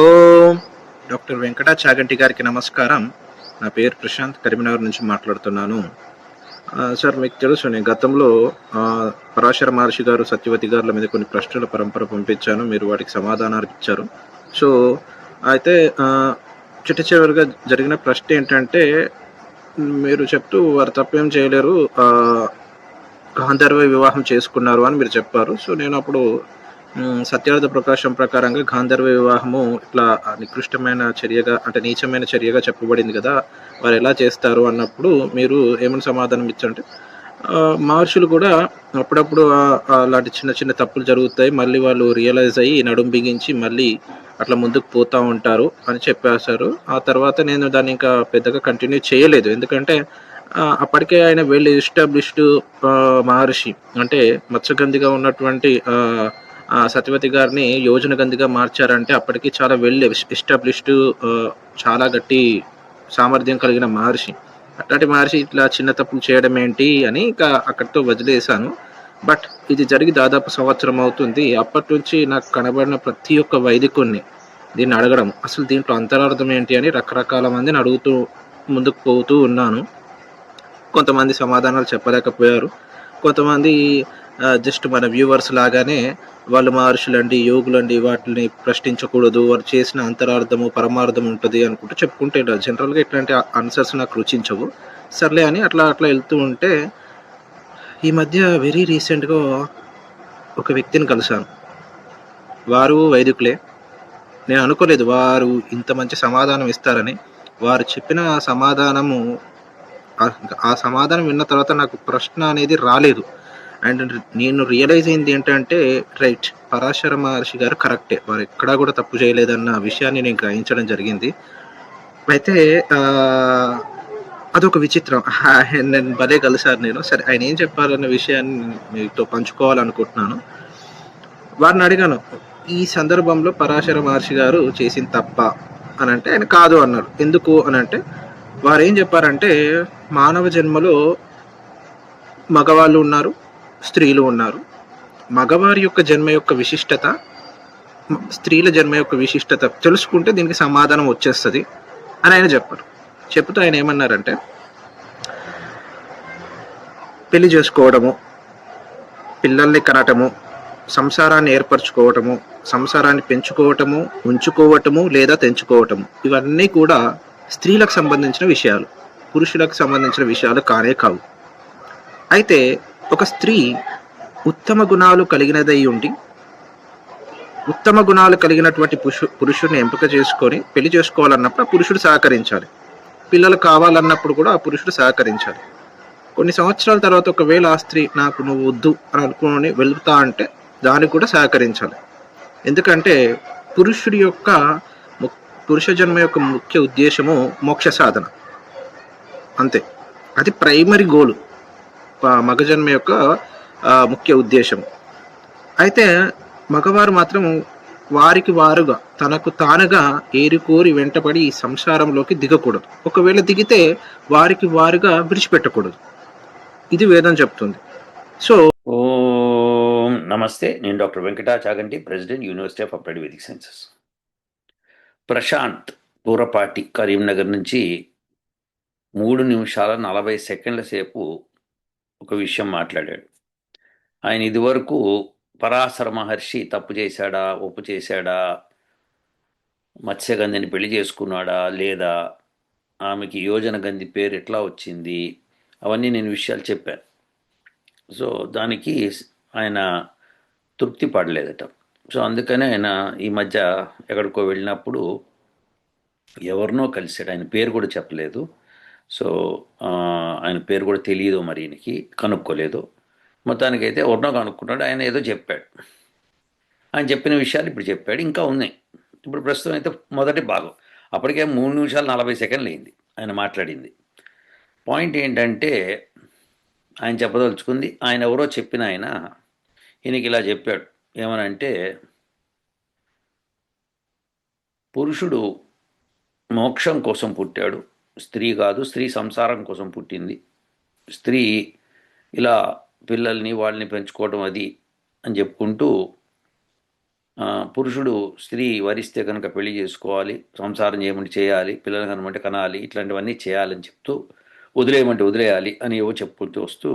ఓం doctor Venkata Chaganti గారికి నమస్కారం. నా పేరు ప్రశాంత్, కరీంనగర్ నుంచి మాట్లాడుతున్నాను. సార్, మీకు తెలుసు నేను గతంలో పరాశర మహర్షి గారు, సత్యవతి గారుల మీద కొన్ని ప్రశ్నల పరంపర పంపించాను. మీరు వాటికి సమాధానాలు ఇచ్చారు. సో, అయితే చిట్ట చివరిగా జరిగిన ప్రశ్న ఏంటంటే, మీరు చెప్తూ వారు తప్పేం చేయలేరు, గాంధర్వ వివాహం చేసుకున్నారు అని మీరు చెప్పారు. సో, నేనప్పుడు సత్యార్థ ప్రకాశం ప్రకారంగా గాంధర్వ వివాహము ఇట్లా నికృష్టమైన చర్యగా, అంటే నీచమైన చర్యగా చెప్పబడింది గదా! వారెలా చేస్తారు అన్నప్పుడు మీరు ఏమని సమాధానం ఇచ్చారంటే, మహర్షులు కూడా అప్పుడప్పుడు అలాంటి చిన్న చిన్న తప్పులు జరుగుతాయి. మళ్ళీ వాళ్ళు రియలైజ్ అయ్యి నడుం బిగించి మళ్ళీ అట్లా ముందుకు పోతా ఉంటారు అని చెప్పేశారు. ఆ తర్వాత నేను దాన్ని ఇంకా పెద్దగా కంటిన్యూ చేయలేదు. ఎందుకంటే అప్పటికే ఆయన వెల్ ఎస్టాబ్లిష్డ్ మహర్షి. అంటే మత్స్యగంధిగా ఉన్నటువంటి సత్యవతి గారిని యోజనగంధిగా మార్చారంటే అప్పటికి చాలా వెల్ ఎస్టాబ్లిష్డ్, చాలా గట్టి సామర్థ్యం కలిగిన మహర్షి. అట్లాంటి మహర్షి ఇట్లా చిన్న తప్పులు చేయడం ఏంటి అని ఇంకా అక్కడితో వదిలేసాను. బట్ ఇది జరిగి దాదాపు సంవత్సరం అవుతుంది. అప్పటినుంచి నాకు కనబడిన ప్రతి ఒక్క వైదికుడిని దీన్ని అడగడం, అసలు దీంట్లో అంతరార్థం ఏంటి అని రకరకాల మందిని అడుగుతూ ముందుకు పోతూ ఉన్నాను. కొంతమంది సమాధానాలు చెప్పలేకపోయారు. కొంతమంది జస్ట్ మన వ్యూవర్స్ లాగానే వాళ్ళు మహర్షులండి, యోగులండి, వాటిని ప్రశ్నించకూడదు, వారు చేసిన అంతరార్థము, పరమార్థం ఉంటది అనుకుంటూ చెప్పుకుంటూ ఉంటారు. జనరల్‌గా ఇట్లాంటి ఆన్సర్స్ నాకు రుచించవు. సర్లే అని అట్లా అట్లా ఎళ్తూ ఉంటే, ఈ మధ్య వెరీ రీసెంట్‌గా ఒక వ్యక్తిని కలిసాను. వారు వైదికులే. నేను అనుకోలేదు వారు ఇంత మంచి సమాధానం ఇస్తారని. వారు చెప్పిన సమాధానము, ఆ సమాధానం విన్న తర్వాత నాకు ప్రశ్న అనేది రాలేదు. అండ్ నేను రియలైజ్ అయింది ఏంటంటే, రైట్, పరాశర మహర్షి గారు కరెక్టే. వారు ఎక్కడా కూడా తప్పు చేయలేదన్న విషయాన్ని నేను గ్రహించడం జరిగింది. అయితే అదొక విచిత్రం. నేను భలే కలిసాను నేను. సరే, ఆయన ఏం చెప్పారన్న విషయాన్ని మీతో పంచుకోవాలనుకుంటున్నాను. వారిని అడిగాను, ఈ సందర్భంలో పరాశర మహర్షి గారు చేసింది తప్పా అనంటే ఆయన కాదు అన్నారు. ఎందుకు అనంటే, వారేం చెప్పారంటే, మానవ జన్మలో మగవాళ్ళు ఉన్నారు, స్త్రీలు ఉన్నారు. మగవారి యొక్క జన్మ యొక్క విశిష్టత, స్త్రీల జన్మ యొక్క విశిష్టత తెలుసుకుంటే దీనికి సమాధానం వచ్చేస్తది అని ఆయన చెప్పారు. చెప్తూ ఆయన ఏమన్నారంటే, పెళ్లి చేసుకోవడము, పిల్లల్ని కనటము, సంసారాన్ని ఏర్పరచుకోవటము, సంసారాన్ని పెంచుకోవటము, ఉంచుకోవటము లేదా తెంచుకోవటము, ఇవన్నీ కూడా స్త్రీలకు సంబంధించిన విషయాలు, పురుషులకు సంబంధించిన విషయాలు కానే కావు. అయితే ఒక స్త్రీ ఉత్తమ గుణాలు కలిగినదై ఉండి, ఉత్తమ గుణాలు కలిగినటువంటి పురుషుడిని ఎంపిక చేసుకొని పెళ్లి చేసుకోవాలన్నప్పుడు ఆ పురుషుడు సహకరించాలి. పిల్లలు కావాలన్నప్పుడు కూడా ఆ పురుషుడు సహకరించాలి. కొన్ని సంవత్సరాల తర్వాత ఒకవేళ ఆ స్త్రీ నాకు నువ్వు వద్దు అని అనుకుని వెళ్తా అంటే దానికి కూడా సహకరించాలి. ఎందుకంటే పురుషుడి యొక్క పురుష జన్మ యొక్క ముఖ్య ఉద్దేశము మోక్ష సాధన, అంతే. అది ప్రైమరీ గోలు, మగ జన్మ యొక్క ముఖ్య ఉద్దేశం. అయితే మగవారు మాత్రం వారికి వారుగా, తనకు తానుగా ఏరికోరి వెంటబడి ఈ సంసారంలోకి దిగకూడదు. ఒకవేళ దిగితే వారికి వారుగా విడిచిపెట్టకూడదు. ఇది వేదం చెప్తుంది. సో ఓం నమస్తే. నేను doctor Venkata Chaganti, president, university of applied Vedic sciences. Prashant Purapati Karimnagar నుంచి 3 నిమిషాల 40 సెకండ్ల సేపు ఒక విషయం మాట్లాడాడు. ఆయన ఇదివరకు పరాశర మహర్షి తప్పు చేశాడా, ఒప్పు చేశాడా, మత్స్యగంధిని పెళ్లి చేసుకున్నాడా లేదా, ఆమెకి యోజన గంధి పేరు ఎట్లా వచ్చింది, అవన్నీ నేను విషయాలు చెప్పాను. సో దానికి ఆయన తృప్తి పడలేదట. సో అందుకనే ఆయన ఈ మధ్య ఎక్కడికో వెళ్ళినప్పుడు ఎవరినో కలిశాడు. ఆయన పేరు కూడా చెప్పలేదు. సో ఆయన పేరు కూడా తెలియదు, మరి ఈయనకి కనుక్కోలేదు. మొత్తానికైతే ఎవరినో కనుక్కున్నాడు. ఆయన ఏదో చెప్పాడు. ఆయన చెప్పిన విషయాలు ఇప్పుడు చెప్పాడు. ఇంకా ఉన్నాయి. ఇప్పుడు ప్రస్తుతం అయితే మొదటి భాగం, అప్పటికే 3 నిమిషాలు 40 సెకండ్లు అయింది ఆయన మాట్లాడింది. పాయింట్ ఏంటంటే, ఆయన చెప్పదలుచుకుంది, ఆయన ఎవరో చెప్పిన ఆయన ఈయనకి ఇలా చెప్పాడు. ఏమనంటే, పురుషుడు మోక్షం కోసం పుట్టాడు, స్త్రీ కాదు. స్త్రీ సంసారం కోసం పుట్టింది. స్త్రీ ఇలా పిల్లల్ని వాళ్ళని పెంచుకోవడం అది అని చెప్పుకుంటూ పురుషుడు స్త్రీ వరిస్తే కనుక పెళ్లి చేసుకోవాలి, సంసారం చేయమంటే చేయాలి, పిల్లలు కనమంటే కనాలి, ఇట్లాంటివన్నీ చేయాలని చెప్తూ వదిలేయమంటే వదిలేయాలి అని ఏవో చెప్పుకుంటూ వస్తూ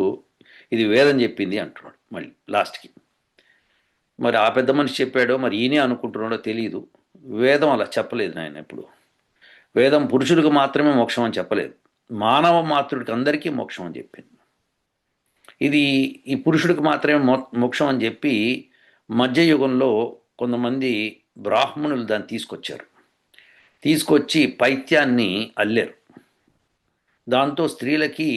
ఇది వేదం చెప్పింది అంటున్నాడు మళ్ళీ లాస్ట్కి. మరి ఆ పెద్ద మనిషి చెప్పాడో మరి ఈయనే అనుకుంటున్నాడో తెలియదు. వేదం అలా చెప్పలేదు నాయన. ఇప్పుడు వేదం పురుషుడికి మాత్రమే మోక్షం అని చెప్పలేదు, మానవ మాతృడికి అందరికీ మోక్షం అని చెప్పింది. ఇది ఈ పురుషుడికి మాత్రమే మోక్షం అని చెప్పి మధ్యయుగంలో కొంతమంది బ్రాహ్మణులు దాన్ని తీసుకొచ్చారు. తీసుకొచ్చి పైత్యాన్ని అల్లారు. దాంతో స్త్రీలకి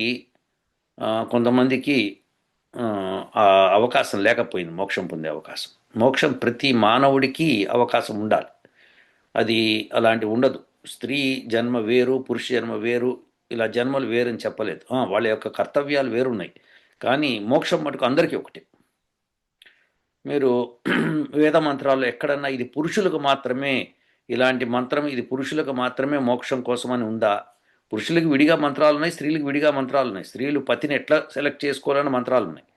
కొంతమందికి ఆ అవకాశం లేకపోయింది, మోక్షం పొందే అవకాశం. మోక్షం ప్రతి మానవుడికి అవకాశం ఉండాలి, అది అలాంటి ఉండదు. స్త్రీ జన్మ వేరు, పురుష జన్మ వేరు, ఇలా జన్మలు వేరని చెప్పలేదు. వాళ్ళ యొక్క కర్తవ్యాలు వేరున్నాయి, కానీ మోక్షం మటుకు అందరికీ ఒకటే. మీరు వేద మంత్రాల్లో ఎక్కడన్నా ఇది పురుషులకు మాత్రమే, ఇలాంటి మంత్రం ఇది పురుషులకు మాత్రమే మోక్షం కోసమని ఉందా? పురుషులకు విడిగా మంత్రాలు ఉన్నాయి, స్త్రీలకు విడిగా మంత్రాలు ఉన్నాయి. స్త్రీలు పతిని ఎట్లా సెలెక్ట్ చేసుకోవాలని మంత్రాలు ఉన్నాయి,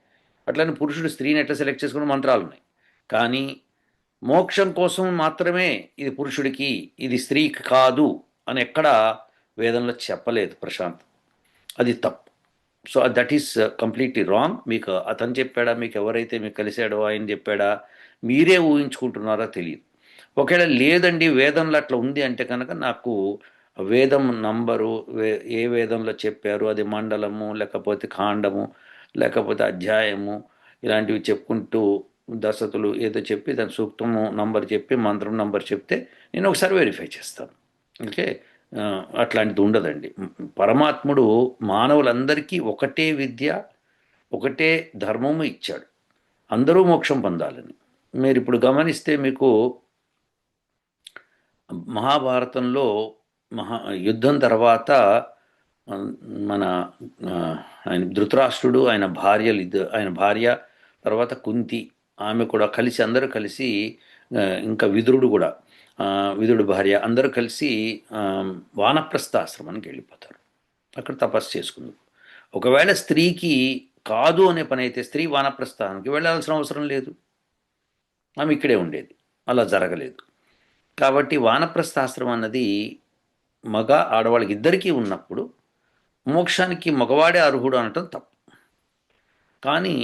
అట్లనే పురుషుడు స్త్రీని ఎట్లా సెలెక్ట్ చేసుకోవాలని మంత్రాలు ఉన్నాయి. కానీ మోక్షం కోసం మాత్రమే ఇది పురుషుడికి, ఇది స్త్రీకి కాదు అని ఎక్కడా వేదంలో చెప్పలేదు ప్రశాంత్. అది తప్పు. So that is completely wrong. మీకు అతను చెప్పాడా, మీకు ఎవరైతే మీకు కలిశాడో ఆయన చెప్పాడా, మీరే ఊహించుకుంటున్నారో తెలియదు. ఒకవేళ లేదండి వేదంలో అట్లా ఉంది అంటే కనుక నాకు వేదం నంబరు, ఏ వేదంలో చెప్పారు, అది మండలము లేకపోతే కాండము లేకపోతే అధ్యాయము ఇలాంటివి చెప్పుకుంటూ దశతులు ఏదో చెప్పి దాని సూక్తము నంబర్ చెప్పి మంత్రం నంబర్ చెప్తే నేను ఒకసారి వెరిఫై చేస్తాను. ఓకే, అట్లాంటిది ఉండదండి. పరమాత్ముడు మానవులందరికీ ఒకటే విద్య, ఒకటే ధర్మము ఇచ్చాడు, అందరూ మోక్షం పొందాలని. మీరు ఇప్పుడు గమనిస్తే మీకు మహాభారతంలో యుద్ధం తర్వాత మన ఆయన ధృతరాష్ట్రుడు, ఆయన భార్య తర్వాత కుంతి, ఆమె కూడా కలిసి అందరూ కలిసి ఇంకా విదురుడు భార్య అందరూ కలిసి వానప్రస్థాశ్రమానికి వెళ్ళిపోతారు. అక్కడ తపస్సు చేసుకుంది. ఒకవేళ స్త్రీకి కాదు అనే పని అయితే స్త్రీ వానప్రస్థానానికి వెళ్ళాల్సిన అవసరం లేదు, ఆమె ఇక్కడే ఉండేది. అలా జరగలేదు. కాబట్టి వానప్రస్థాశ్రమం అన్నది మగ ఆడవాళ్ళకి ఇద్దరికీ ఉన్నప్పుడు మోక్షానికి మగవాడే అర్హుడు అనటం తప్పు. కానీ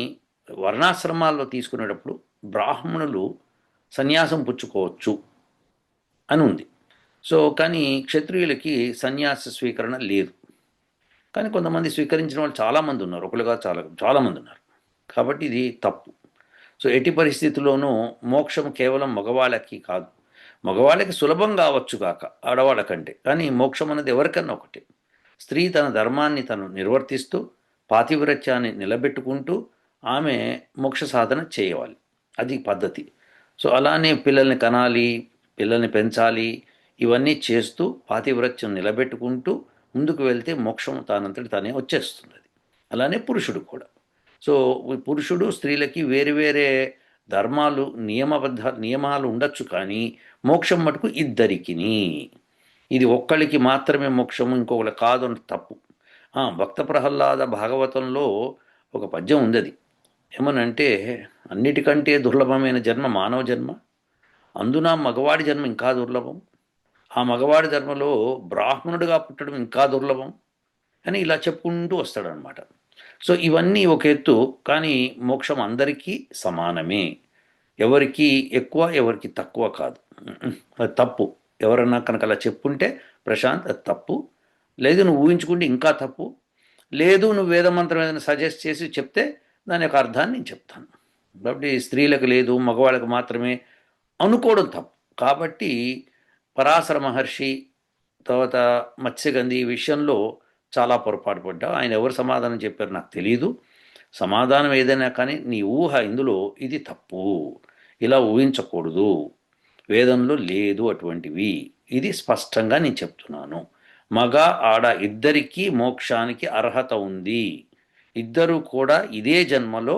వర్ణాశ్రమాల్లో తీసుకునేటప్పుడు బ్రాహ్మణులు సన్యాసం పుచ్చుకోవచ్చు అని ఉంది. సో కానీ క్షత్రియులకి సన్యాస స్వీకరణ లేదు. కానీ కొంతమంది స్వీకరించిన వాళ్ళు చాలామంది ఉన్నారు, ఒకరుగా చాలామంది ఉన్నారు. కాబట్టి ఇది తప్పు. సో ఎట్టి పరిస్థితుల్లోనూ మోక్షం కేవలం మగవాళ్ళకి కాదు, మగవాళ్ళకి సులభం కావచ్చు కాక ఆడవాళ్ళ కంటే, కానీ మోక్షం అనేది ఎవరికన్నా ఒకటి. స్త్రీ తన ధర్మాన్ని తను నిర్వర్తిస్తూ పాతివ్రత్యాన్ని నిలబెట్టుకుంటూ ఆమె మోక్ష సాధన చేయవాలి, అది పద్ధతి. సో అలానే పిల్లల్ని కనాలి, పిల్లల్ని పెంచాలి, ఇవన్నీ చేస్తూ పాతివ్రత్యం నిలబెట్టుకుంటూ ముందుకు వెళ్తే మోక్షం తానంతటి తానే వచ్చేస్తుంది. అలానే పురుషుడు కూడా. సో పురుషుడు స్త్రీలకి వేరు వేరే ధర్మాలు నియమాలు ఉండొచ్చు, కానీ మోక్షం మటుకు ఇద్దరికిని. ఇది ఒక్కరికి మాత్రమే మోక్షము, ఇంకొకటి కాదు అంటే తప్పు. భక్త ప్రహ్లాద భాగవతంలో ఒక పద్యం ఉంది, అది ఏమనంటే అన్నిటికంటే దుర్లభమైన జన్మ మానవ జన్మ, అందున మగవాడి జన్మ ఇంకా దుర్లభం, ఆ మగవాడి జన్మలో బ్రాహ్మణుడిగా పుట్టడం ఇంకా దుర్లభం అని ఇలా చెప్పుకుంటూ వస్తాడనమాట. సో ఇవన్నీ ఒక ఎత్తు, కానీ మోక్షం అందరికీ సమానమే, ఎవరికి ఎక్కువ ఎవరికి తక్కువ కాదు. అది తప్పు. ఎవరన్నా కనుక అలా చెప్పుంటే ప్రశాంత్ అది తప్పు. లేదు నువ్వు ఊహించుకుంటే ఇంకా తప్పు. లేదు నువ్వు వేదమంత్రం ఏదైనా సజెస్ట్ చేసి చెప్తే దాని యొక్క అర్థాన్ని నేను చెప్తాను. కాబట్టి స్త్రీలకు లేదు మగవాళ్ళకి మాత్రమే అనుకోవడం తప్పు. కాబట్టి పరాశర మహర్షి తర్వాత మత్స్యగంధి ఈ విషయంలో చాలా పొరపాటు పడ్డా. ఆయన ఎవరు సమాధానం చెప్పారు నాకు తెలీదు. సమాధానం ఏదైనా కానీ నీ ఊహ ఇందులో ఇది తప్పు, ఇలా ఊహించకూడదు, వేదంలో లేదు అటువంటివి, ఇది స్పష్టంగా నేను చెప్తున్నాను. మగ ఆడ ఇద్దరికీ మోక్షానికి అర్హత ఉంది, ఇద్దరు కూడా ఇదే జన్మలో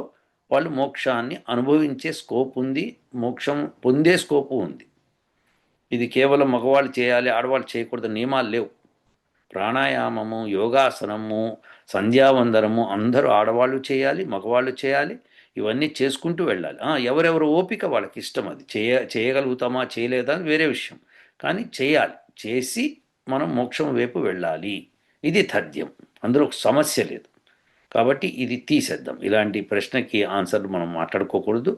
వాళ్ళు మోక్షాన్ని అనుభవించే స్కోప్ ఉంది, మోక్షం పొందే స్కోపు ఉంది. ఇది కేవలం మగవాళ్ళు చేయాలి ఆడవాళ్ళు చేయకూడదు నియమాలు లేవు. ప్రాణాయామము, యోగాసనము, సంధ్యావందనము అందరూ ఆడవాళ్ళు చేయాలి, మగవాళ్ళు చేయాలి. ఇవన్నీ చేసుకుంటూ వెళ్ళాలి. ఎవరెవరు ఓపిక వాళ్ళకి ఇష్టం, అది చేయగలుగుతామా చేయలేదా అని వేరే విషయం, కానీ చేయాలి. చేసి మనం మోక్షం వైపు వెళ్ళాలి. ఇది తథ్యం, అందులో ఒక సమస్య లేదు. కాబట్టి ఇది తీసేద్దాం. ఇలాంటి ప్రశ్నకి ఆన్సర్లు మనం మాట్లాడుకోకూడదు.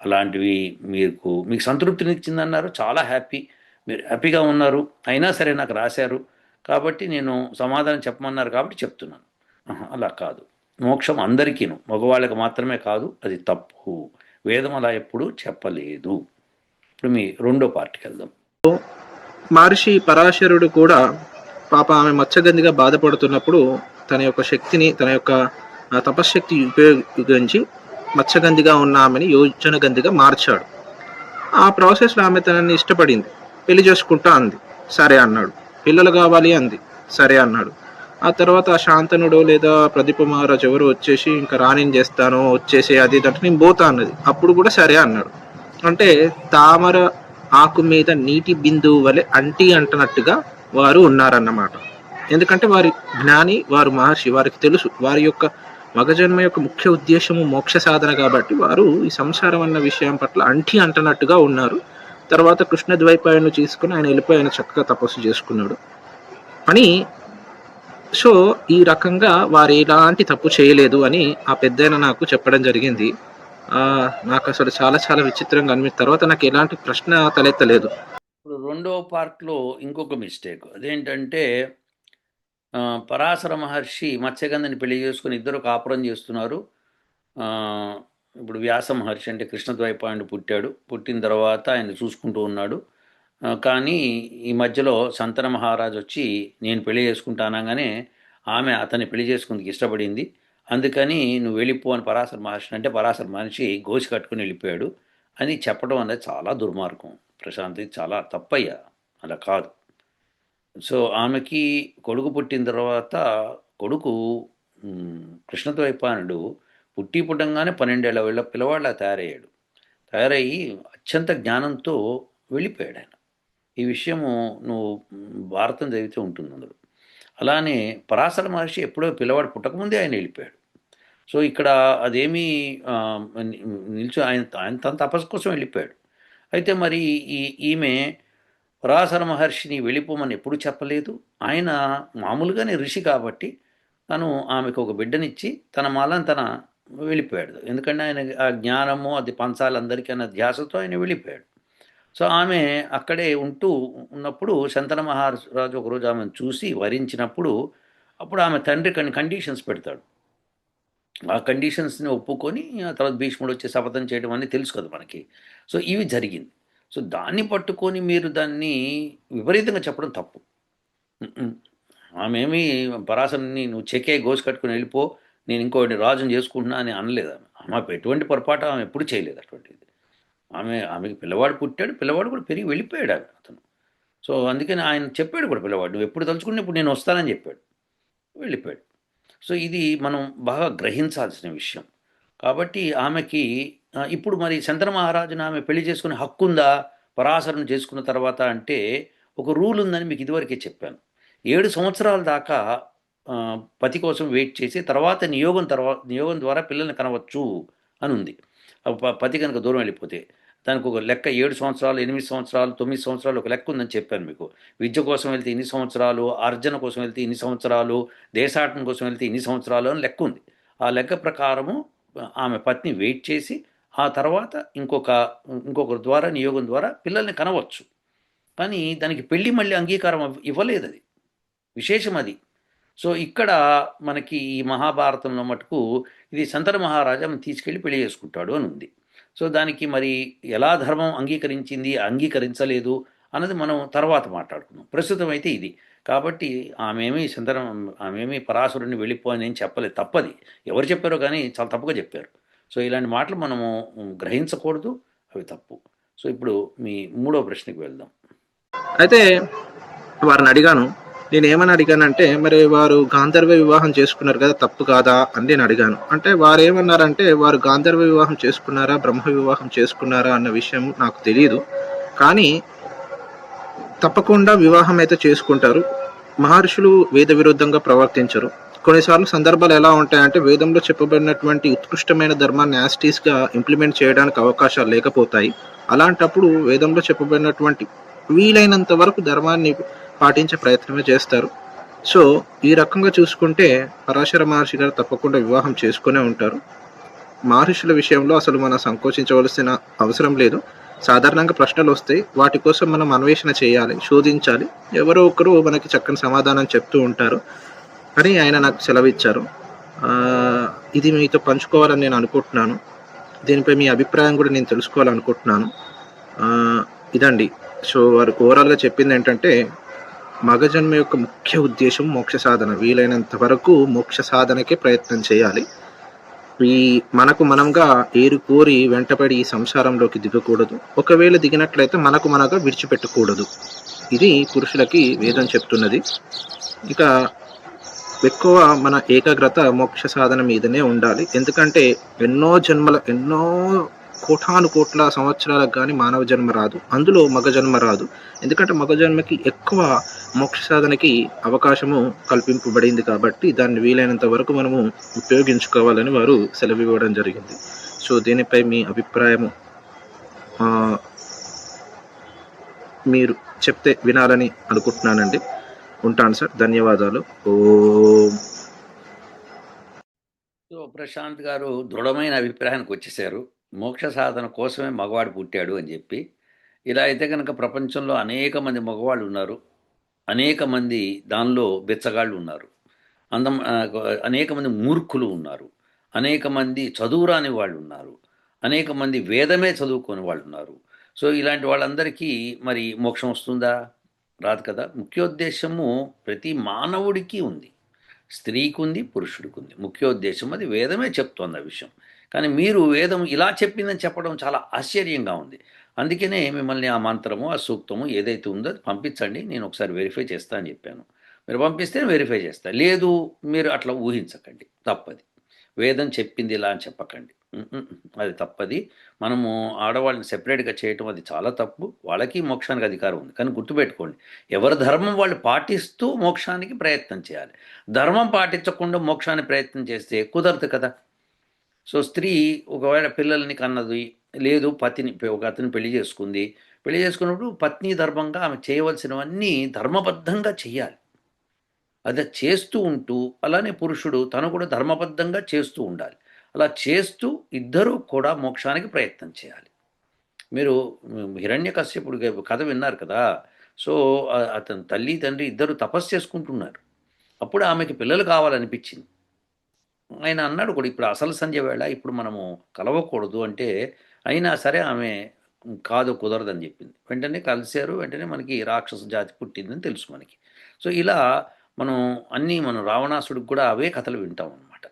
అలాంటివి మీకు సంతృప్తినిచ్చిందన్నారు, చాలా హ్యాపీ. మీరు హ్యాపీగా ఉన్నారు, అయినా సరే నాకు రాశారు కాబట్టి నేను సమాధానం చెప్పమన్నారు కాబట్టి చెప్తున్నాను. అలా కాదు, మోక్షం అందరికీను, మగవాళ్ళకి మాత్రమే కాదు, అది తప్పు. వేదం అలా ఎప్పుడూ చెప్పలేదు. ఇప్పుడు మీ రెండో పార్టీకి వెళ్దాం. మహర్షి పరాశరుడు కూడా పాప ఆమె మత్స్యగంధిగా బాధపడుతున్నప్పుడు తన యొక్క శక్తిని, తన యొక్క తపశ్శక్తి ఉపయోగించి మత్స్యగంధిగా ఉన్న ఆమెని యోజనగంధిగా మార్చాడు. ఆ ప్రాసెస్లో ఆమె తనని ఇష్టపడింది, పెళ్లి చేసుకుంటా అంది, సరే అన్నాడు. పిల్లలు కావాలి అంది, సరే అన్నాడు. ఆ తర్వాత ఆ శాంతనుడు లేదా ప్రదీప మహారాజు ఎవరు వచ్చేసి ఇంకా రాణిని చేస్తాను వచ్చేసి అది అంటే నేను పోతా అన్నది, అప్పుడు కూడా సరే అన్నాడు. అంటే తామర ఆకు మీద నీటి బిందువు వలె అంటనట్టుగా వారు ఉన్నారన్నమాట. ఎందుకంటే వారి జ్ఞాని, వారు మహర్షి, వారికి తెలుసు వారి యొక్క మగజన్మ యొక్క ముఖ్య ఉద్దేశము మోక్ష సాధన కాబట్టి వారు ఈ సంసారం అన్న విషయం పట్ల అంటనట్టుగా ఉన్నారు. తర్వాత కృష్ణ ద్వైపాయను తీసుకుని ఆయన వెళ్ళిపోయి ఆయన చక్కగా తపస్సు చేసుకున్నాడు అని. సో ఈ రకంగా వారు ఎలాంటి తప్పు చేయలేదు అని ఆ పెద్దయిన నాకు చెప్పడం జరిగింది. నాకు అసలు చాలా చాలా విచిత్రంగా అనిపించిన తర్వాత నాకు ఎలాంటి ప్రశ్న తలెత్తలేదు. ఇప్పుడు రెండవ పార్ట్లో ఇంకొక మిస్టేక్ అదేంటంటే, పరాశర మహర్షి మత్స్యగంధని పెళ్లి చేసుకుని ఇద్దరు కాపురం చేస్తున్నారు. ఇప్పుడు వ్యాస మహర్షి అంటే కృష్ణద్వైపాయనుడు పుట్టిన తర్వాత ఆయన చూసుకుంటూ ఉన్నాడు. కానీ ఈ మధ్యలో సంతన మహారాజు వచ్చి నేను పెళ్లి చేసుకుంటానగానే ఆమె అతన్ని పెళ్లి చేసుకుందుకు ఇష్టపడింది, అందుకని నువ్వు వెళ్ళిపో అని పరాశర మహర్షి అంటే పరాశర మహర్షి గోసి కట్టుకుని వెళ్ళిపోయాడు అని చెప్పడం అనేది చాలా దుర్మార్గం ప్రశాంత్, చాలా తప్పయ్యా, అలా కాదు. సో ఆమెకి కొడుకు పుట్టిన తర్వాత కొడుకు కృష్ణద్వైపాయనుడు పుట్టంగానే 12 ఏళ్ల పిల్లవాళ్ళ తయారయ్యి అత్యంత జ్ఞానంతో వెళ్ళిపోయాడు ఆయన. ఈ విషయము నువ్వు భారతం చదివితే ఉంటుంది అందులో. అలానే పరాశర మహర్షి ఎప్పుడో పిల్లవాడు పుట్టకముందే ఆయన వెళ్ళిపోయాడు. సో ఇక్కడ అదేమీ ఆయన తన తపస్సు కోసం వెళ్ళిపోయాడు. అయితే మరి ఈమె పరాశర మహర్షిని వెళ్ళిపోమని ఎప్పుడు చెప్పలేదు. ఆయన మామూలుగానే ఋషి కాబట్టి తను ఆమెకు ఒక బిడ్డనిచ్చి తన మాలని తన వెళ్ళిపోయాడు. ఎందుకంటే ఆయన ఆ జ్ఞానము అది పంచాలందరికీ అన్న ధ్యాసతో ఆయన వెళ్ళిపోయాడు. సో ఆమె అక్కడే ఉన్నప్పుడు శంతన మహారాజు ఒకరోజు ఆమెను చూసి వరించినప్పుడు అప్పుడు ఆమె తండ్రి కొన్ని కండిషన్స్ పెడతాడు. ఆ కండిషన్స్ని ఒప్పుకొని ఆ తర్వాత భీష్ముడు వచ్చి శపథం చేయడం అని తెలుసు కదా మనకి. సో ఇవి జరిగింది. సో దాన్ని పట్టుకొని మీరు దాన్ని విపరీతంగా చెప్పడం తప్పు. ఆమెమి పరాశరుని నువ్వు చెక్కే గోసి కట్టుకుని వెళ్ళిపో, నేను ఇంకోటి రాజుని చేసుకుంటున్నా అని అనలేదు. ఆమె ఎటువంటి పొరపాటు ఆమె ఎప్పుడు చేయలేదు అటువంటిది. ఆమెకి పిల్లవాడు పుట్టాడు, పిల్లవాడు కూడా పెరిగి వెళ్ళిపోయాడు అతను. సో అందుకని ఆయన చెప్పాడు కూడా, పిల్లవాడు నువ్వు ఎప్పుడు తలుచుకుని ఇప్పుడు నేను వస్తానని చెప్పాడు, వెళ్ళిపోయాడు. సో ఇది మనం బాగా గ్రహించాల్సిన విషయం. కాబట్టి ఆమెకి ఇప్పుడు మరి శంతన మహారాజుని ఆమె పెళ్లి చేసుకునే హక్కు ఉందా పరాశరుని చేసుకున్న తర్వాత అంటే ఒక రూల్ ఉందని మీకు ఇదివరకే చెప్పాను. 7 సంవత్సరాల దాకా పతి కోసం వెయిట్ చేసి తర్వాత నియోగం ద్వారా పిల్లల్ని కనవచ్చు అని ఉంది. పతి కనుక దూరం వెళ్ళిపోతే దానికి ఒక లెక్క 7 సంవత్సరాలు, 8 సంవత్సరాలు, 9 సంవత్సరాలు ఒక లెక్క ఉందని చెప్పాను మీకు. విద్య కోసం వెళ్తే ఇన్ని సంవత్సరాలు, ఆర్జన కోసం వెళ్తే ఇన్ని సంవత్సరాలు, దేశాటన కోసం వెళ్తే ఇన్ని సంవత్సరాలు అని లెక్క ఉంది. ఆ లెక్క ప్రకారము ఆమె పత్ని వెయిట్ చేసి ఆ తర్వాత ఇంకొకరి ద్వారా నియోగం ద్వారా పిల్లల్ని కనవచ్చు. కానీ దానికి పెళ్ళి మళ్ళీ అంగీకారం ఇవ్వలేదు, అది విశేషం అది. సో ఇక్కడ మనకి ఈ మహాభారతంలో మటుకు ఇది శంతన మహారాజా తీసుకెళ్ళి పెళ్లి చేసుకుంటాడు అని ఉంది. సో దానికి మరి ఎలా ధర్మం అంగీకరించలేదు అన్నది మనం తర్వాత మాట్లాడుకుందాం. ప్రస్తుతం అయితే ఇది. కాబట్టి ఆమెమి పరాశరుని వెళ్ళిపోని ఏం చెప్పలేదు, తప్పది. ఎవరు చెప్పారో కానీ చాలా తప్పుగా చెప్పారు. సో ఇలాంటి మాటలు మనము గ్రహించకూడదు, అవి తప్పు. సో ఇప్పుడు మీ మూడో ప్రశ్నకి వెళ్దాం. అయితే వారిని అడిగాను, నేను ఏమని అడిగానంటే మరి వారు గాంధర్వ వివాహం చేసుకున్నారు కదా, తప్పు కాదా అని నేను అడిగాను. అంటే వారు ఏమన్నారంటే వారు గాంధర్వ వివాహం చేసుకున్నారా బ్రహ్మ వివాహం చేసుకున్నారా అన్న విషయం నాకు తెలియదు, కానీ తప్పకుండా వివాహం అయితే చేసుకుంటారు. మహర్షులు వేద విరుద్ధంగా ప్రవర్తించరు. కొన్నిసార్లు సందర్భాలు ఎలా ఉంటాయంటే వేదంలో చెప్పబడినటువంటి ఉత్కృష్టమైన ధర్మాన్ని యాస్టీస్గా ఇంప్లిమెంట్ చేయడానికి అవకాశాలు లేకపోతాయి. అలాంటప్పుడు వేదంలో చెప్పబడినటువంటి వీలైనంత వరకు ధర్మాన్ని పాటించే ప్రయత్నమే చేస్తారు. సో ఈ రకంగా చూసుకుంటే పరాశర మహర్షి గారు తప్పకుండా వివాహం చేసుకునే ఉంటారు. మహర్షుల విషయంలో అసలు మనం సంకోచించవలసిన అవసరం లేదు. సాధారణంగా ప్రశ్నలు వస్తాయి, వాటి కోసం మనం అన్వేషణ చేయాలి, శోధించాలి. ఎవరో ఒకరు మనకి చక్కని సమాధానం చెప్తూ ఉంటారు అని ఆయన నాకు సెలవిచ్చారు. ఇది మీతో పంచుకోవాలని నేను అనుకుంటున్నాను. దీనిపై మీ అభిప్రాయం కూడా నేను తెలుసుకోవాలనుకుంటున్నాను. ఇదండి. సో వారు ఓవరాల్గా చెప్పింది ఏంటంటే మగజన్మ యొక్క ముఖ్య ఉద్దేశం మోక్ష సాధన. వీలైనంత వరకు మోక్ష సాధనకే ప్రయత్నం చేయాలి. ఈ మనకు మనంగా ఏరు కోరి వెంటపడి ఈ సంసారంలోకి దిగకూడదు. ఒకవేళ దిగినట్లయితే మనకు మనగా విడిచిపెట్టకూడదు. ఇది పురుషులకి వేదం చెప్తున్నది. ఇక ఎక్కువ మన ఏకాగ్రత మోక్ష సాధన మీదనే ఉండాలి. ఎందుకంటే ఎన్నో కోటాను కోట్ల సంవత్సరాలకు కానీ మానవ జన్మ రాదు, అందులో మగ జన్మ రాదు. ఎందుకంటే మగ జన్మకి ఎక్కువ మోక్ష సాధనకి అవకాశము కల్పింపబడింది కాబట్టి దాన్ని వీలైనంత వరకు మనము ఉపయోగించుకోవాలని వారు సెలవు ఇవ్వడం జరిగింది. సో దీనిపై మీ అభిప్రాయము మీరు చెప్తే వినాలని అనుకుంటున్నానండి. ఉంటాను సార్, ధన్యవాదాలు. ఓం. సో ప్రశాంత్ గారు దృఢమైన అభిప్రాయానికి వచ్చేసారు. మోక్ష సాధన కోసమే మగవాడు పుట్టాడు అని చెప్పి. ఇలా అయితే కనుక ప్రపంచంలో అనేక మంది మగవాళ్ళు ఉన్నారు, అనేక మంది దానిలో బెచ్చగాళ్ళు ఉన్నారు, అనేక మంది మూర్ఖులు ఉన్నారు, అనేక మంది చదువురాని వాళ్ళు ఉన్నారు, అనేక మంది వేదమే చదువుకొని వాళ్ళు ఉన్నారు. సో ఇలాంటి వాళ్ళందరికీ మరి మోక్షం వస్తుందా? రాదు కదా. ముఖ్యోద్దేశము ప్రతి మానవుడికి ఉంది, స్త్రీకి ఉంది, పురుషుడికి ఉంది. ముఖ్యోద్దేశం అది వేదమే చెప్తోంది ఆ విషయం. కానీ మీరు వేదం ఇలా చెప్పిందని చెప్పడం చాలా ఆశ్చర్యంగా ఉంది. అందుకనే మిమ్మల్ని ఆ మంత్రము, ఆ సూక్తము ఏదైతే ఉందో అది పంపించండి, నేను ఒకసారి వెరిఫై చేస్తా అని చెప్పాను. మీరు పంపిస్తే వెరిఫై చేస్తా. లేదు మీరు అట్లా ఊహించకండి, తప్పది. వేదం చెప్పింది ఇలా అని చెప్పకండి, అది తప్పది. మనము ఆడవాళ్ళని సెపరేట్గా చేయటం అది చాలా తప్పు. వాళ్ళకి మోక్షానికి అధికారం ఉంది. కానీ గుర్తుపెట్టుకోండి, ఎవరి ధర్మం వాళ్ళు పాటిస్తూ మోక్షానికి ప్రయత్నం చేయాలి. ధర్మం పాటించకుండా మోక్షాన్ని ప్రయత్నం చేస్తే కుదరదు కదా. సో స్త్రీ ఒకవేళ పిల్లల్ని కన్నది, లేదు పతిని ఒక అతని పెళ్లి చేసుకుంది, పెళ్లి చేసుకున్నప్పుడు పత్ని ధర్మంగా ఆమె చేయవలసినవన్నీ ధర్మబద్ధంగా చెయ్యాలి. అది చేస్తూ ఉంటూ అలానే పురుషుడు తను కూడా ధర్మబద్ధంగా చేస్తూ ఉండాలి. అలా చేస్తూ ఇద్దరూ కూడా మోక్షానికి ప్రయత్నం చేయాలి. మీరు హిరణ్యకశ్యపుడు కథ విన్నారు కదా. సో అతని తల్లి తండ్రి ఇద్దరు తపస్సు చేసుకుంటున్నారు. అప్పుడు ఆమెకి పిల్లలు కావాలనిపించింది. ఆయన అన్నాడు కూడా, ఇప్పుడు అసలు సంధ్య వేళ, ఇప్పుడు మనము కలవకూడదు అంటే, అయినా సరే ఆమె కాదు, కుదరదని చెప్పింది. వెంటనే కలిశారు. వెంటనే మనకి రాక్షస జాతి పుట్టిందని తెలుసు మనకి. సో ఇలా మనం రావణాసుడికి కూడా అవే కథలు వింటాం అనమాట.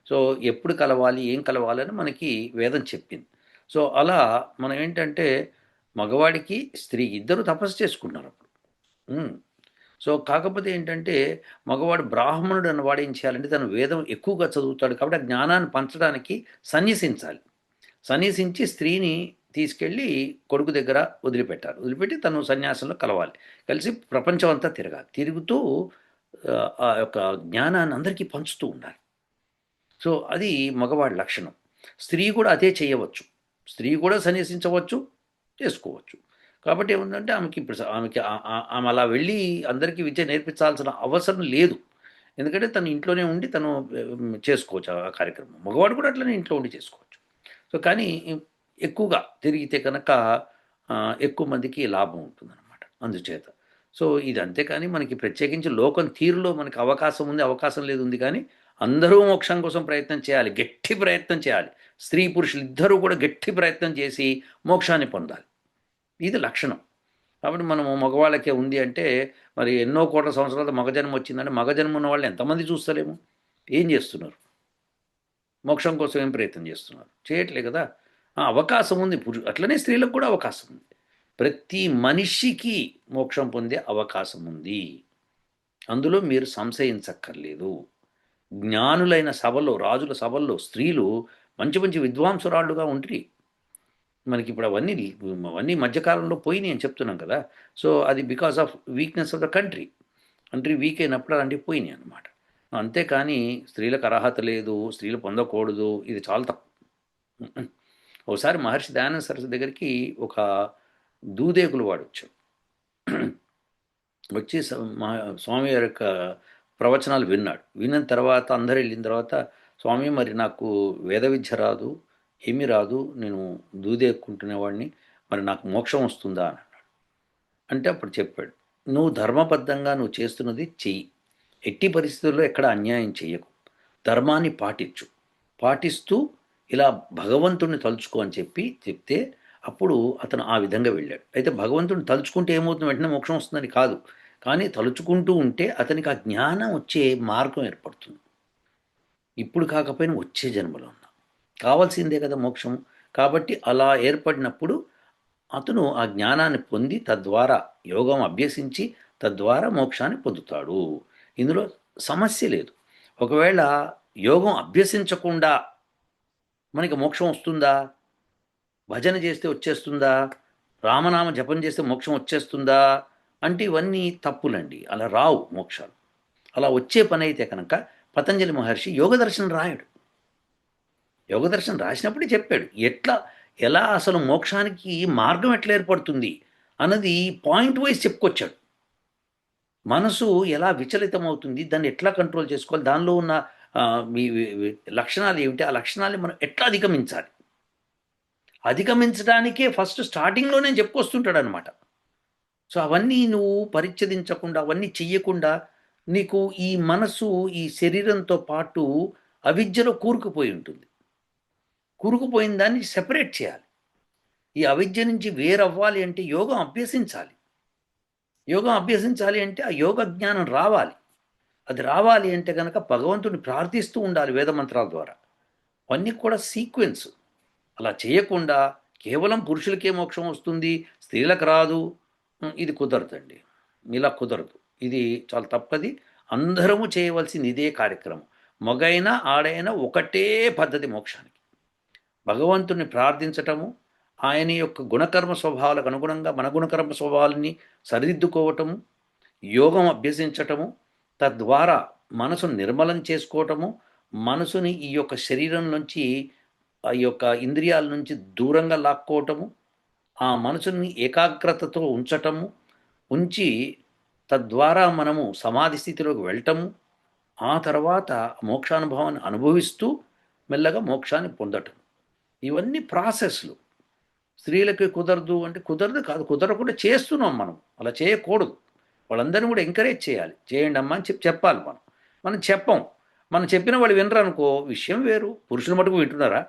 సో ఎప్పుడు కలవాలి, ఏం కలవాలని మనకి వేదం చెప్పింది. సో అలా మనం ఏంటంటే మగవాడికి స్త్రీకి ఇద్దరు తపస్సు చేసుకుంటున్నారు అప్పుడు. సో కాకపోతే ఏంటంటే మగవాడు బ్రాహ్మణుడు అన్నవాడు ఏం చేయాలంటే తను వేదం ఎక్కువగా చదువుతాడు కాబట్టి ఆ జ్ఞానాన్ని పంచడానికి సన్యసించాలి. సన్యసించి స్త్రీని తీసుకెళ్ళి కొడుకు దగ్గర వదిలిపెట్టాలి. వదిలిపెట్టి తను సన్యాసంలో కలవాలి. కలిసి ప్రపంచం అంతా తిరగాలి. తిరుగుతూ ఆ యొక్క జ్ఞానాన్ని అందరికీ పంచుతూ ఉండాలి. సో అది మగవాడి లక్షణం. స్త్రీ కూడా అదే చేయవచ్చు. స్త్రీ కూడా సన్యసించవచ్చు, చేసుకోవచ్చు. కాబట్టి ఏముందంటే ఆమె అలా వెళ్ళి అందరికీ విద్య నేర్పించాల్సిన అవసరం లేదు. ఎందుకంటే తను ఇంట్లోనే ఉండి తను చేసుకోవచ్చు ఆ కార్యక్రమం. మగవాడు కూడా అట్లనే ఇంట్లో ఉండి చేసుకోవచ్చు. సో కానీ ఎక్కువగా తిరిగితే కనుక ఎక్కువ మందికి లాభం ఉంటుందన్నమాట. అందుచేత సో ఇది అంతేకాని మనకి ప్రత్యేకించి లోకం తీరులో మనకి అవకాశం ఉంది, అవకాశం లేదు ఉంది. కానీ అందరూ మోక్షం కోసం ప్రయత్నం చేయాలి, గట్టి ప్రయత్నం చేయాలి. స్త్రీ పురుషులు ఇద్దరూ కూడా గట్టి ప్రయత్నం చేసి మోక్షాన్ని పొందాలి. ఇది లక్షణం. కాబట్టి మనము మగవాళ్ళకే ఉంది అంటే మరి ఎన్నో కోట్ల సంవత్సరాల మగజన్మ వచ్చిందంటే మగజన్మ ఉన్న వాళ్ళు ఎంతమంది చూస్తలేము? ఏం చేస్తున్నారు? మోక్షం కోసం ఏం ప్రయత్నం చేస్తున్నారు? చేయట్లే కదా. అవకాశం ఉంది. అట్లనే స్త్రీలకు కూడా అవకాశం ఉంది. ప్రతి మనిషికి మోక్షం పొందే అవకాశం ఉంది. అందులో మీరు సంశయించక్కర్లేదు. జ్ఞానులైన సభలో, రాజుల సభల్లో స్త్రీలు మంచి మంచి విద్వాంసురాళ్ళుగా ఉంట్రి. మనకి ఇప్పుడు అవన్నీ మధ్యకాలంలో పోయినాయి అని చెప్తున్నాం కదా. సో అది because of weakness of the country week అయినప్పుడు అలాంటివి పోయినాయి అనమాట. అంతేకాని స్త్రీలకు అర్హత లేదు, స్త్రీలు పొందకూడదు, ఇది చాలా తప్పు. ఒకసారి మహర్షి దయానంద సరస్వతి దగ్గరికి ఒక దూదేకులు వాడు వచ్చాడు. వచ్చి స్వామి వారి యొక్క ప్రవచనాలు విన్నాడు. విన్న తర్వాత అందరూ వెళ్ళిన తర్వాత, స్వామి మరి నాకు వేద విద్య రాదు, ఏమీ రాదు, నేను దూదేక్కుంటునేవాడిని, మరి నాకు మోక్షం వస్తుందా అని అన్నాడు. అంటే అప్పుడు చెప్పాడు, నువ్వు ధర్మబద్ధంగా నువ్వు చేస్తున్నది చెయ్యి, ఎట్టి పరిస్థితుల్లో ఎక్కడ అన్యాయం చెయ్యకు, ధర్మాన్ని పాటించు, పాటిస్తూ ఇలా భగవంతుడిని తలుచుకో అని చెప్తే అప్పుడు అతను ఆ విధంగా వెళ్ళాడు. అయితే భగవంతుడిని తలుచుకుంటే ఏమవుతుంది, వెంటనే మోక్షం వస్తుందని కాదు, కానీ తలుచుకుంటూ ఉంటే అతనికి ఆ జ్ఞానం వచ్చే మార్గం ఏర్పడుతుంది. ఇప్పుడు కాకపోయినా వచ్చే జన్మలో ఉన్నా కావాల్సిందే కదా మోక్షం. కాబట్టి అలా ఏర్పడినప్పుడు అతను ఆ జ్ఞానాన్ని పొంది తద్వారా యోగం అభ్యసించి తద్వారా మోక్షాన్ని పొందుతాడు. ఇందులో సమస్య లేదు. ఒకవేళ యోగం అభ్యసించకుండా మనకి మోక్షం వస్తుందా, భజన చేస్తే వచ్చేస్తుందా, రామనామ జపం చేస్తే మోక్షం వచ్చేస్తుందా అంటే ఇవన్నీ తప్పులండి. అలా రావు మోక్షాలు. అలా వచ్చే పని అయితే కనుక పతంజలి మహర్షి యోగ దర్శనం రాయడు. యోగ దర్శనం రాసినప్పుడే చెప్పాడు ఎలా అసలు మోక్షానికి మార్గం ఎట్లా ఏర్పడుతుంది అన్నది పాయింట్ వైజ్ చెప్పుకొచ్చాడు. మనసు ఎలా విచలితమవుతుంది, దాన్ని ఎట్లా కంట్రోల్ చేసుకోవాలి, దానిలో ఉన్న లక్షణాలు ఏమిటి, ఆ లక్షణాన్ని మనం ఎట్లా అధిగమించాలి, అధిగమించడానికే ఫస్ట్ స్టార్టింగ్లోనే చెప్పుకొస్తుంటాడు అనమాట. సో అవన్నీ నువ్వు పరిచ్ఛేదించకుండా, అవన్నీ చెయ్యకుండా నీకు ఈ మనసు ఈ శరీరంతో పాటు అవిద్యలో కూరుకుపోయి ఉంటుంది. కూరుకుపోయిన దాన్ని సెపరేట్ చేయాలి. ఈ అవిద్య నుంచి వేరవ్వాలి అంటే యోగం అభ్యసించాలి. యోగం అభ్యసించాలి అంటే ఆ యోగ జ్ఞానం రావాలి. అది రావాలి అంటే కనుక భగవంతుని ప్రార్థిస్తూ ఉండాలి వేదమంత్రాల ద్వారా. అవన్నీ కూడా సీక్వెన్స్. అలా చేయకుండా కేవలం పురుషులకే మోక్షం వస్తుంది, స్త్రీలకు రాదు, ఇది కుదరదండి. ఇలా కుదరదు. ఇది చాలా తప్పది. అందరము చేయవలసింది ఇదే కార్యక్రమం. మగైనా ఆడైనా ఒకటే పద్ధతి మోక్షానికి. భగవంతుని ప్రార్థించటము, ఆయన యొక్క గుణకర్మ స్వభావాలకు అనుగుణంగా మన గుణకర్మ స్వభావాలని సరిదిద్దుకోవటము, యోగం అభ్యసించటము, తద్వారా మనసును నిర్మలం చేసుకోవటము, మనసుని ఈ యొక్క శరీరం నుంచి ఆ యొక్క ఇంద్రియాల నుంచి దూరంగా లాక్కోవటము, ఆ మనసుని ఏకాగ్రతతో ఉంచటము, ఉంచి తద్వారా మనము సమాధి స్థితిలోకి వెళ్ళటము, ఆ తర్వాత మోక్షానుభవాన్ని అనుభవిస్తూ మెల్లగా మోక్షాన్ని పొందటం. ఇవన్నీ ప్రాసెస్లు. స్త్రీలకి కుదరదు అంటే కుదరదు కాదు, కుదరకుండా చేస్తున్నాం మనం. అలా చేయకూడదు. వాళ్ళందరినీ కూడా ఎంకరేజ్ చేయాలి. చేయండి అమ్మా అని చెప్పాలి మనం. మనం చెప్పం. మనం చెప్పిన వాళ్ళు వినరు అనుకో, విషయం వేరు. పురుషులు మటుకు వింటున్నారా?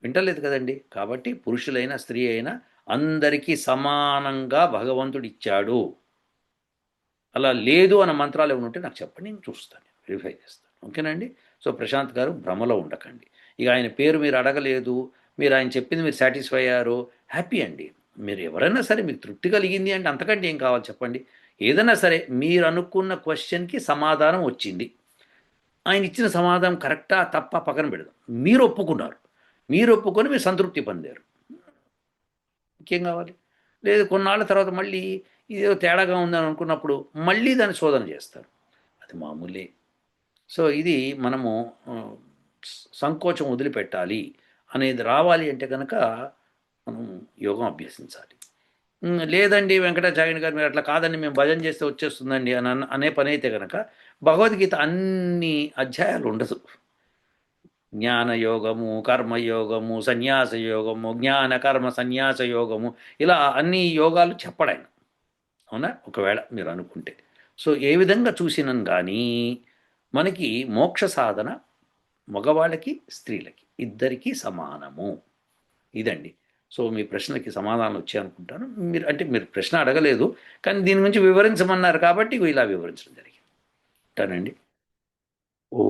వింటలేదు కదండి. కాబట్టి పురుషులైనా స్త్రీ అయినా అందరికీ సమానంగా భగవంతుడు ఇచ్చాడు. అలా లేదు అన్న మంత్రాలు ఏమైనా ఉంటే నాకు చెప్పండి, నేను చూస్తాను, వెరిఫై చేస్తాను. ఓకేనండి. సో ప్రశాంత్ గారు భ్రమలో ఉండకండి. ఇక ఆయన పేరు మీరు అడగలేదు, మీరు ఆయన చెప్పింది మీరు సాటిస్ఫై అయ్యారు, హ్యాపీ అండి. మీరు ఎవరైనా సరే మీకు తృప్తి కలిగింది అంటే అంతకంటే ఏం కావాలి చెప్పండి. ఏదైనా సరే మీరు అనుకున్న క్వశ్చన్కి సమాధానం వచ్చింది, ఆయన ఇచ్చిన సమాధానం కరెక్టా తప్ప పక్కన పెడదాం. మీరు ఒప్పుకున్నారు, మీరు ఒప్పుకొని మీరు సంతృప్తి పొందారు, ఇంకేం కావాలి. లేదు కొన్నాళ్ళ తర్వాత మళ్ళీ ఇదేదో తేడాగా ఉందని అనుకున్నప్పుడు మళ్ళీ దాన్ని శోధన చేస్తారు, అది మామూలే. సో ఇది మనము సంకోచం వదిలిపెట్టాలి అనేది రావాలి అంటే కనుక మనం యోగం అభ్యసించాలి. లేదండి వెంకటాచార్యుని గారు మీరు అట్లా కాదండి, మేము భజన చేస్తే వచ్చేస్తుందండి అనే పని అయితే కనుక భగవద్గీత అన్ని అధ్యాయాలు ఉండదు. జ్ఞానయోగము, కర్మయోగము, సన్యాస యోగము, జ్ఞాన కర్మ సన్యాస యోగము, ఇలా అన్ని యోగాలు చెప్పడాయన. అవునా, ఒకవేళ మీరు అనుకుంటే. సో ఏ విధంగా చూసినాను కానీ మనకి మోక్ష సాధన మగవాళ్ళకి స్త్రీలకి ఇద్దరికీ సమానము. ఇదండి. సో మీ ప్రశ్నకి సమాధానం వచ్చాయి అనుకుంటాను. మీరు ప్రశ్న అడగలేదు కానీ దీని గురించి వివరించమన్నారు కాబట్టి ఇలా వివరించడం జరిగింది. ఉంటానండి. ఓ